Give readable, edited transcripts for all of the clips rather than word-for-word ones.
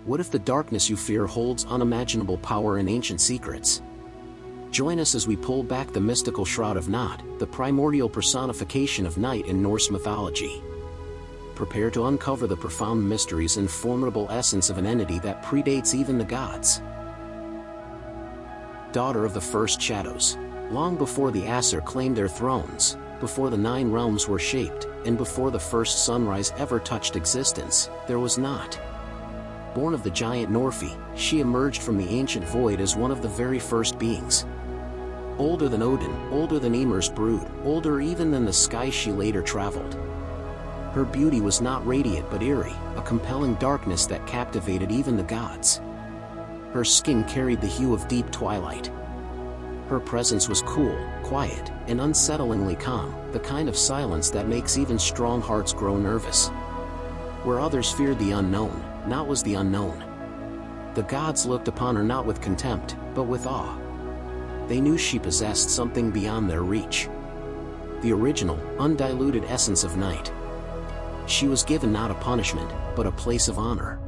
What if the darkness you fear holds unimaginable power and ancient secrets? Join us as we pull back the mystical shroud of Nótt, the primordial personification of night in Norse mythology. Prepare to uncover the profound mysteries and formidable essence of an entity that predates even the gods. Daughter of the first shadows. Long before the Aesir claimed their thrones, before the 9 realms were shaped, and before the first sunrise ever touched existence, there was Nótt. Born of the giant Norfi, she emerged from the ancient void as one of the very first beings. Older than Odin, older than Ymir's brood, older even than the skies she later traveled. Her beauty was not radiant but eerie, a compelling darkness that captivated even the gods. Her skin carried the hue of deep twilight. Her presence was cool, quiet, and unsettlingly calm, the kind of silence that makes even strong hearts grow nervous. Where others feared the unknown, Nótt was the unknown. The gods looked upon her not with contempt, but with awe. They knew she possessed something beyond their reach. The original, undiluted essence of night. She was given not a punishment, but a place of honor.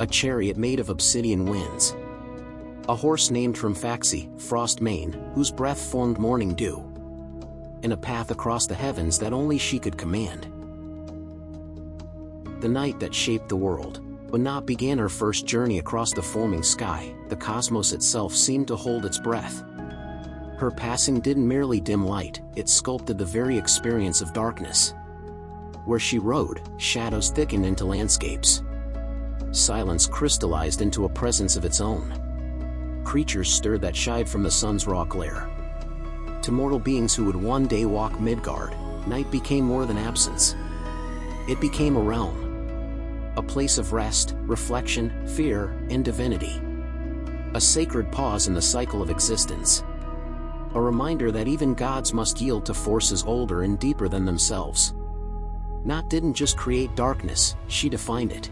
A chariot made of obsidian winds. A horse named from Faxi, frost mane, whose breath formed morning dew. And a path across the heavens that only she could command. The night that shaped the world. When Nótt began her first journey across the forming sky, the cosmos itself seemed to hold its breath. Her passing didn't merely dim light, it sculpted the very experience of darkness. Where she rode, shadows thickened into landscapes. Silence crystallized into a presence of its own. Creatures stirred that shied from the sun's raw glare. To mortal beings who would one day walk Midgard, night became more than absence. It became a realm. A place of rest, reflection, fear, and divinity. A sacred pause in the cycle of existence. A reminder that even gods must yield to forces older and deeper than themselves. Nótt didn't just create darkness, she defined it.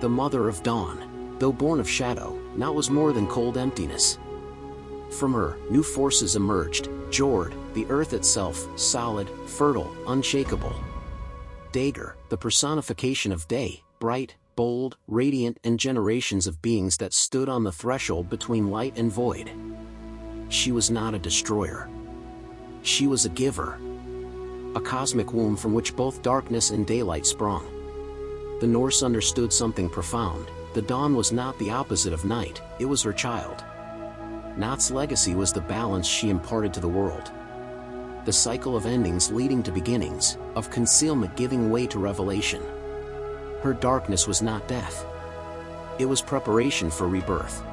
The mother of dawn. Though born of shadow, Nótt was more than cold emptiness. From her, new forces emerged, Jord, the earth itself, solid, fertile, unshakable. Dagr, the personification of day, bright, bold, radiant, and generations of beings that stood on the threshold between light and void. She was not a destroyer. She was a giver. A cosmic womb from which both darkness and daylight sprung. The Norse understood something profound. The dawn was not the opposite of night, it was her child. Nótt's legacy was the balance she imparted to the world. The cycle of endings leading to beginnings, of concealment giving way to revelation. Her darkness was not death. It was preparation for rebirth.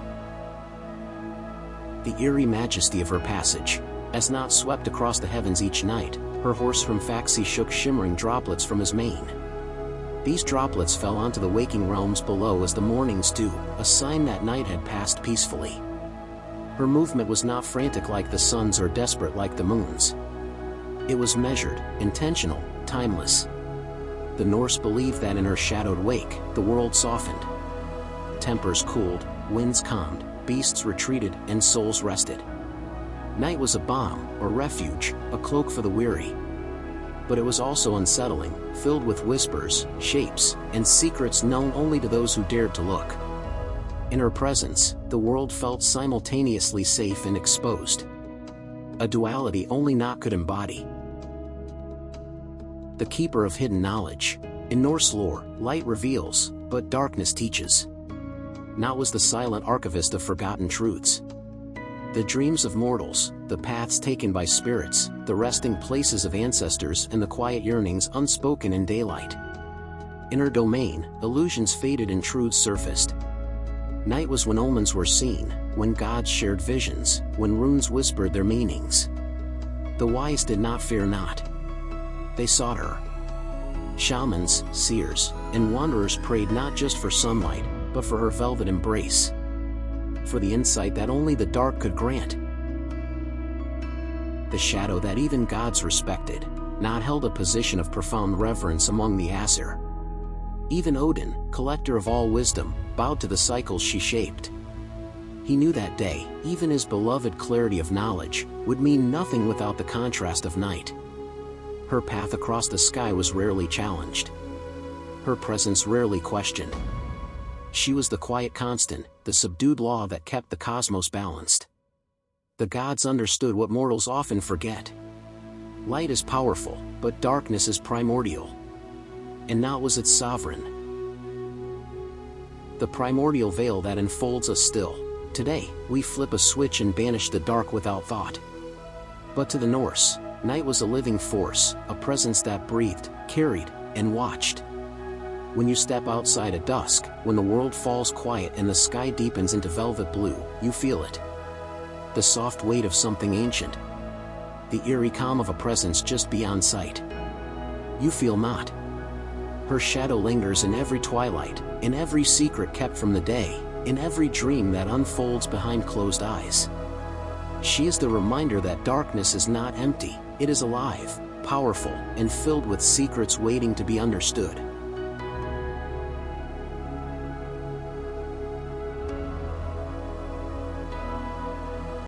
The eerie majesty of her passage. As Nótt swept across the heavens each night, her horse from Faxi shook shimmering droplets from his mane. These droplets fell onto the waking realms below as the morning's dew, a sign that night had passed peacefully. Her movement was not frantic like the sun's or desperate like the moon's. It was measured, intentional, timeless. The Norse believed that in her shadowed wake, the world softened. Tempers cooled, winds calmed, beasts retreated, and souls rested. Night was a balm, or refuge, a cloak for the weary. But it was also unsettling, filled with whispers, shapes, and secrets known only to those who dared to look. In her presence, the world felt simultaneously safe and exposed. A duality only Nótt could embody. The keeper of hidden knowledge. In Norse lore, light reveals, but darkness teaches. Nótt was the silent archivist of forgotten truths. The dreams of mortals, the paths taken by spirits, the resting places of ancestors, and the quiet yearnings unspoken in daylight. In her domain, illusions faded and truths surfaced. Night was when omens were seen, when gods shared visions, when runes whispered their meanings. The wise did not fear Nótt. They sought her. Shamans, seers, and wanderers prayed not just for sunlight, but for her velvet embrace. For the insight that only the dark could grant. The shadow that even gods respected, Nótt held a position of profound reverence among the Aesir. Even Odin, collector of all wisdom, bowed to the cycles she shaped. He knew that day, even his beloved clarity of knowledge, would mean nothing without the contrast of night. Her path across the sky was rarely challenged. her presence rarely questioned. She was the quiet constant, the subdued law that kept the cosmos balanced. The gods understood what mortals often forget. Light is powerful, but darkness is primordial. And now was its sovereign. The primordial veil that enfolds us still. Today, we flip a switch and banish the dark without thought. But to the Norse, night was a living force, a presence that breathed, carried, and watched. When you step outside at dusk, when the world falls quiet and the sky deepens into velvet blue, you feel it. The soft weight of something ancient. The eerie calm of a presence just beyond sight. You feel not. Her shadow lingers in every twilight, in every secret kept from the day, in every dream that unfolds behind closed eyes. She is the reminder that darkness is not empty, it is alive, powerful, and filled with secrets waiting to be understood.